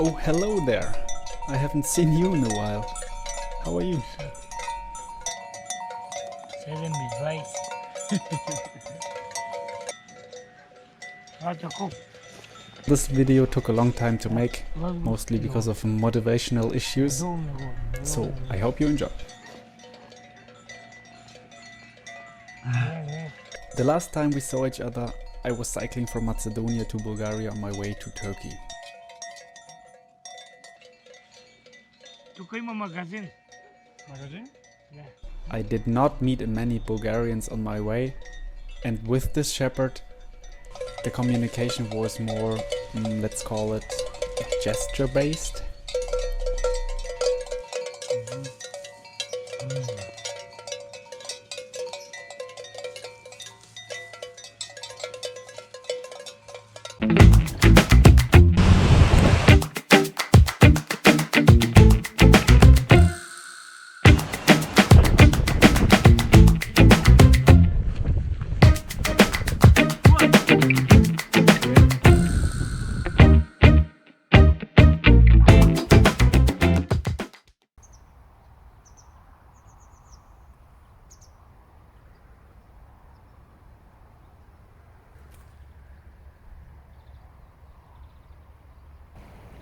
Oh, hello there. I haven't seen you in a while. How are you? This video took a long time to make, mostly because of motivational issues, so I hope you enjoy. The last time we saw each other, I was cycling from Macedonia to Bulgaria on my way to Turkey. I did not meet many Bulgarians on my way, and with this shepherd, the communication was more, let's call it, gesture-based.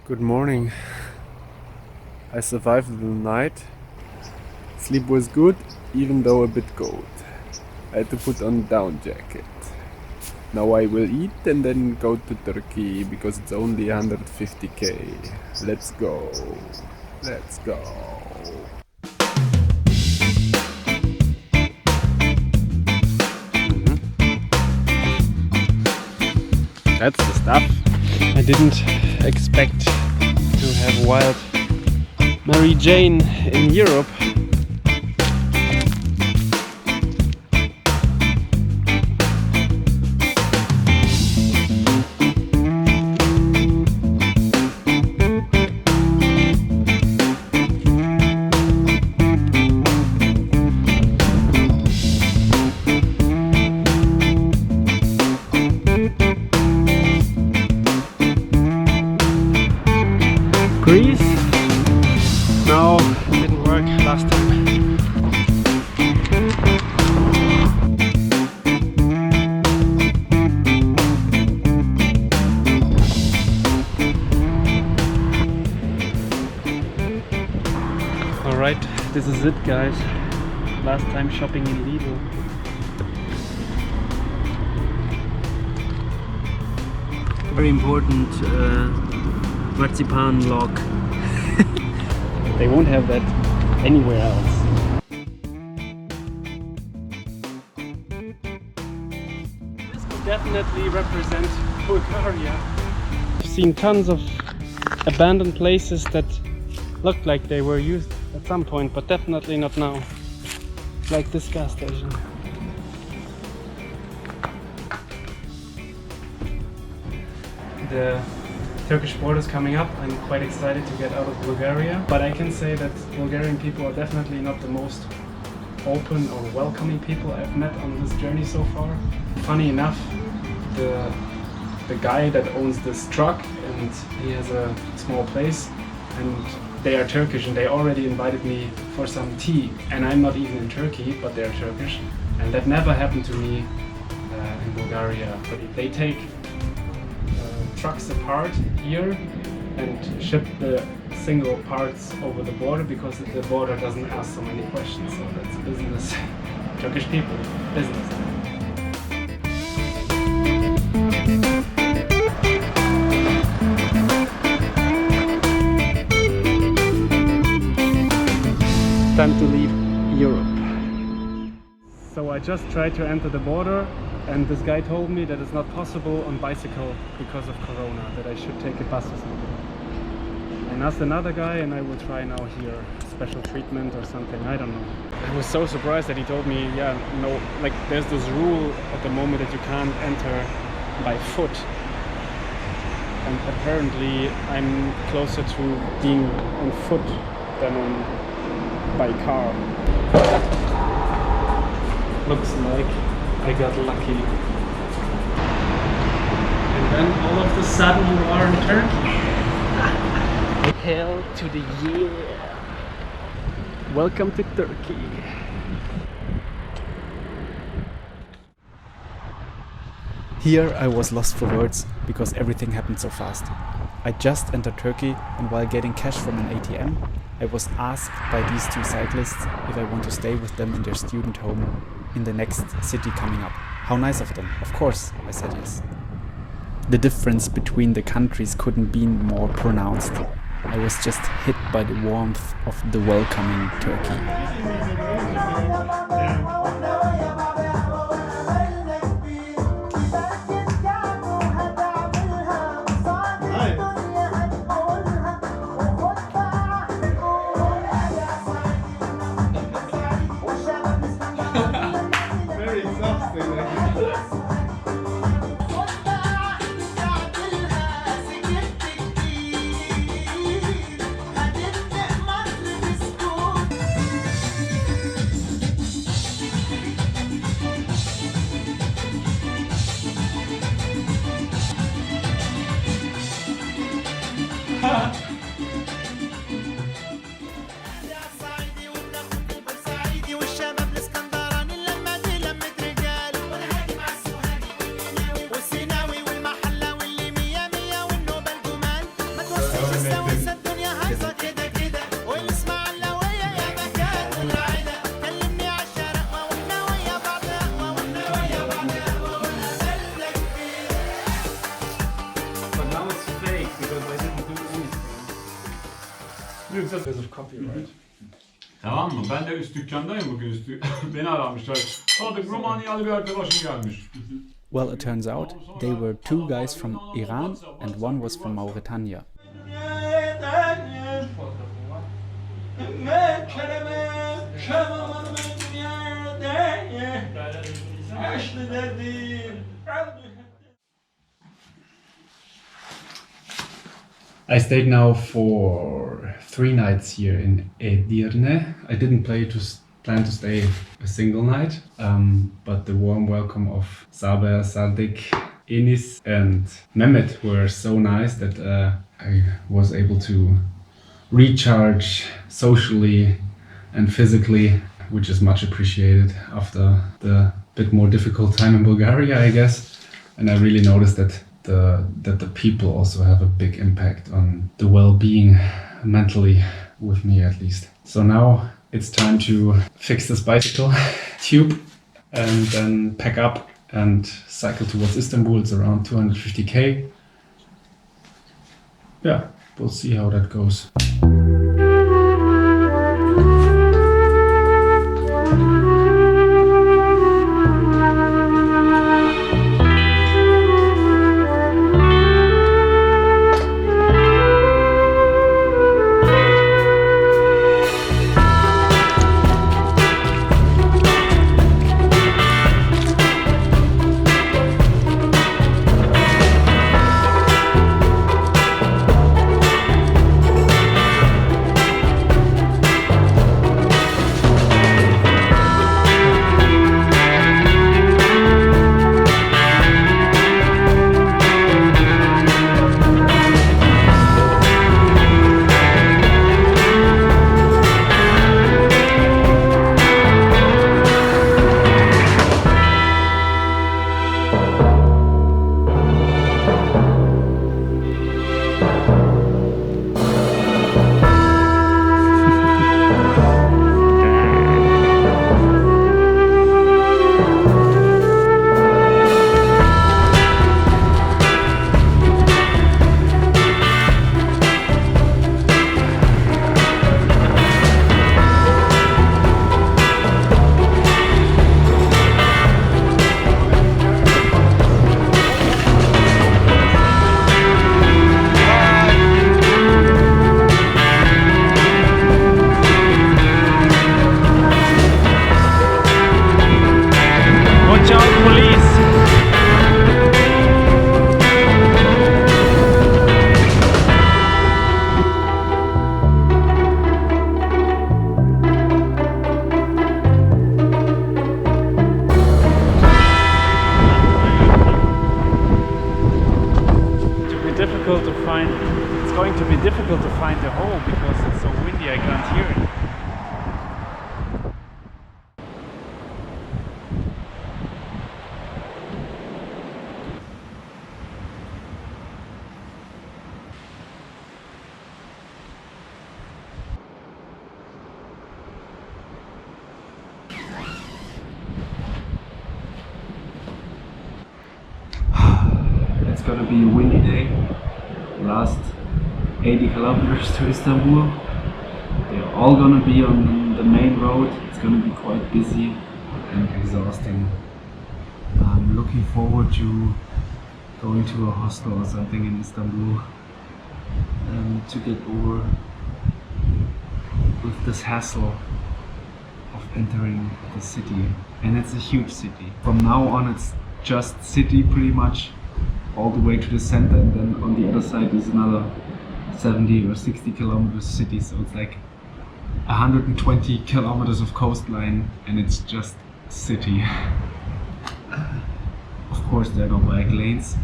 Good morning. I survived the night. Sleep was good, even though a bit cold. I had to put on a down jacket. Now I will eat and then go to Turkey because it's only 150k. Let's go. Let's go. That's the stuff. I didn't expect to have wild Mary Jane in Europe. Greece. No, didn't work last time. Alright, this is it guys. Last time shopping in Lidl. Very important marzipan log. They won't have that anywhere else. This will definitely represent Bulgaria. I've seen tons of abandoned places that looked like they were used at some point, but definitely not now. Like this gas station. The Turkish border is coming up. I'm quite excited to get out of Bulgaria, but I can say that Bulgarian people are definitely not the most open or welcoming people I've met on this journey so far. Funny enough, the guy that owns this truck, and he has a small place, and they are Turkish, and they already invited me for some tea, and I'm not even in Turkey, but they're Turkish, and that never happened to me in Bulgaria. But if they take trucks apart here and ship the single parts over the border because the border doesn't ask so many questions. So that's business. Turkish people, business. Time to leave Europe. So I just tried to enter the border, and this guy told me that it's not possible on bicycle because of Corona, that I should take a bus or something. And asked another guy, and I will try now here, special treatment or something, I don't know. I was so surprised that he told me, yeah, no, like there's this rule at the moment that you can't enter by foot. And apparently I'm closer to being on foot than by car. Looks like I got lucky. And then all of a sudden you are in Turkey. hell to the yeah! Welcome to Turkey! Here I was lost for words because everything happened so fast. I just entered Turkey, and while getting cash from an ATM, I was asked by these two cyclists if I want to stay with them in their student home in the next city coming up. How nice of them. Of course, I said yes. The difference between the countries couldn't be more pronounced. I was just hit by the warmth of the welcoming Turkey. Copyright. Tamam mı? Ben de üst dükkandayım bugün üstü. Beni aramışlar. Sadık Romanyalı bir arkadaşım gelmiş. Well, it turns out they were two guys from Iran and one was from Mauritania. I stayed now for 3 nights here in Edirne. I didn't plan to stay a single night, but the warm welcome of Saber, Sadrik, Enis and Mehmet were so nice that I was able to recharge socially and physically, which is much appreciated after the bit more difficult time in Bulgaria, I guess. And I really noticed that the people also have a big impact on the well-being mentally, with me at least. So now it's time to fix this bicycle tube and then pack up and cycle towards Istanbul. It's around 250k. Yeah, we'll see how that goes. it's going to be difficult to find the hole because it's so windy I can't hear it. It's gonna be a windy day. Last 80 kilometers to Istanbul. They're all gonna be on the main road. It's gonna be quite busy and exhausting. I'm looking forward to going to a hostel or something in Istanbul to get over with this hassle of entering the city. And it's a huge city. From now on it's just city pretty much all the way to the center, and then on the other side is another 70 or 60 kilometers city, so it's like 120 kilometers of coastline and it's just city. Of course there are no bike lanes.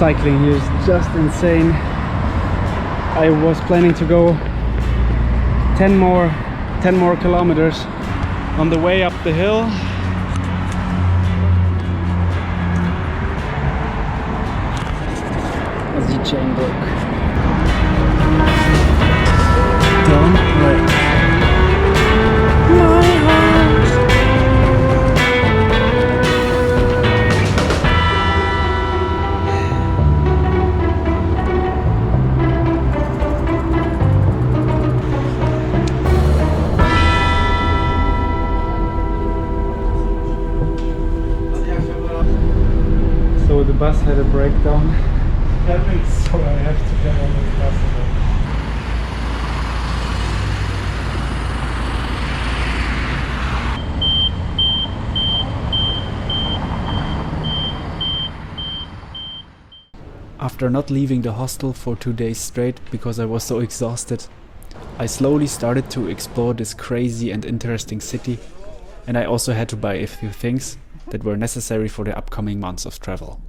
Cycling here is just insane. I was planning to go 10 more kilometers on the way up the hill. As the chain broke. Don't break my heart. So the bus had a breakdown, so I have to get on the bus again. After not leaving the hostel for 2 days straight because I was so exhausted, I slowly started to explore this crazy and interesting city, and I also had to buy a few things that were necessary for the upcoming months of travel.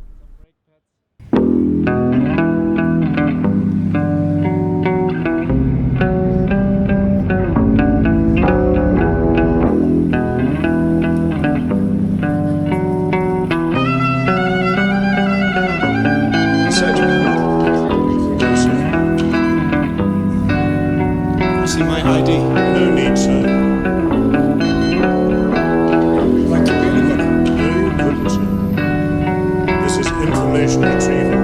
See my ID? No need, sir. Like to be anybody? No, you couldn't, sir. This is information retrieval.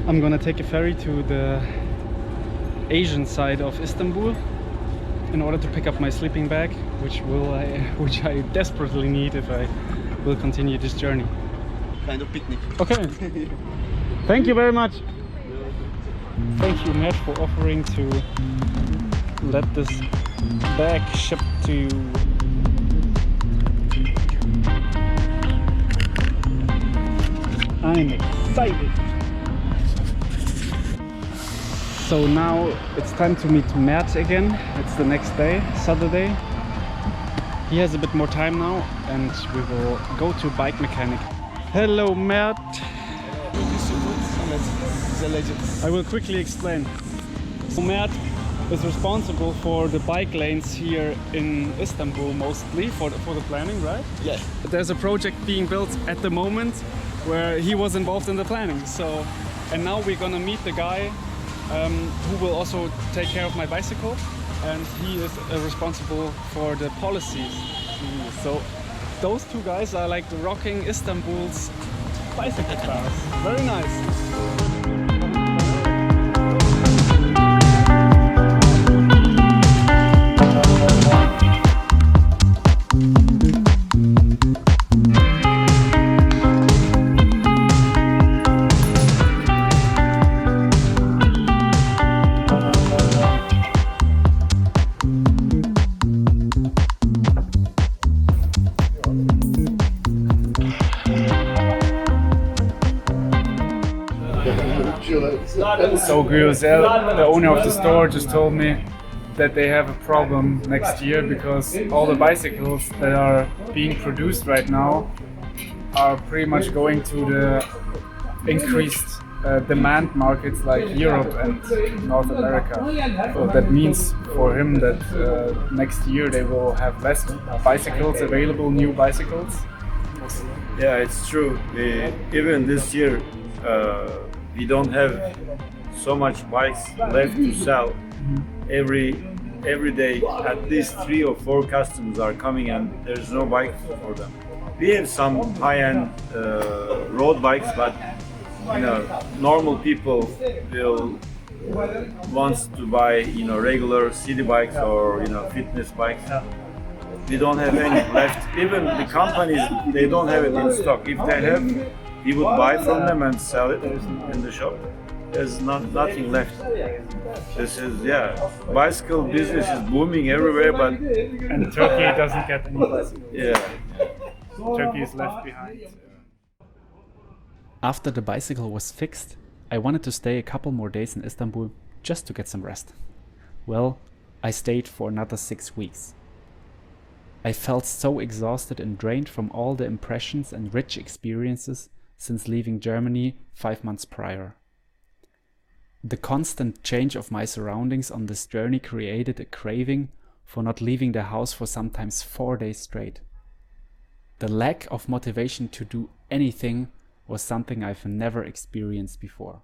I'm gonna take a ferry to the Asian side of Istanbul in order to pick up my sleeping bag, which I desperately need if I will continue this journey. Kind of picnic. Okay. Thank you very much. Thank you, Matt, for offering to let this bag ship to you. I'm excited. So now it's time to meet Mert again. It's the next day, Saturday. He has a bit more time now and we will go to bike mechanic. Hello, Mert. I will quickly explain. So Mert is responsible for the bike lanes here in Istanbul mostly, for the planning, right? Yeah. There's a project being built at the moment where he was involved in the planning. So, and now we're gonna meet the guy who will also take care of my bicycle, and he is responsible for the policies. So those two guys are like rocking Istanbul's bicycle cars. Very nice. So Guzel, the owner of the store, just told me that they have a problem next year because all the bicycles that are being produced right now are pretty much going to the increased demand markets like Europe and North America. So that means for him that next year they will have less bicycles available, new bicycles. Yeah, it's true. Even this year, we don't have so much bikes left to sell. Every day, at least 3 or 4 customers are coming, and there's no bike for them. We have some high-end road bikes, but normal people will wants to buy regular city bikes or fitness bikes. We don't have any left. Even the companies, they don't have it in stock. If they have, we would buy from them and sell it in the shop. There's nothing left. This is, bicycle business is booming everywhere, but... And Turkey doesn't get any bicycles. Yeah. Turkey is left behind. After the bicycle was fixed, I wanted to stay a couple more days in Istanbul just to get some rest. Well, I stayed for another 6 weeks. I felt so exhausted and drained from all the impressions and rich experiences since leaving Germany 5 months prior. The constant change of my surroundings on this journey created a craving for not leaving the house for sometimes 4 days straight. The lack of motivation to do anything was something I've never experienced before.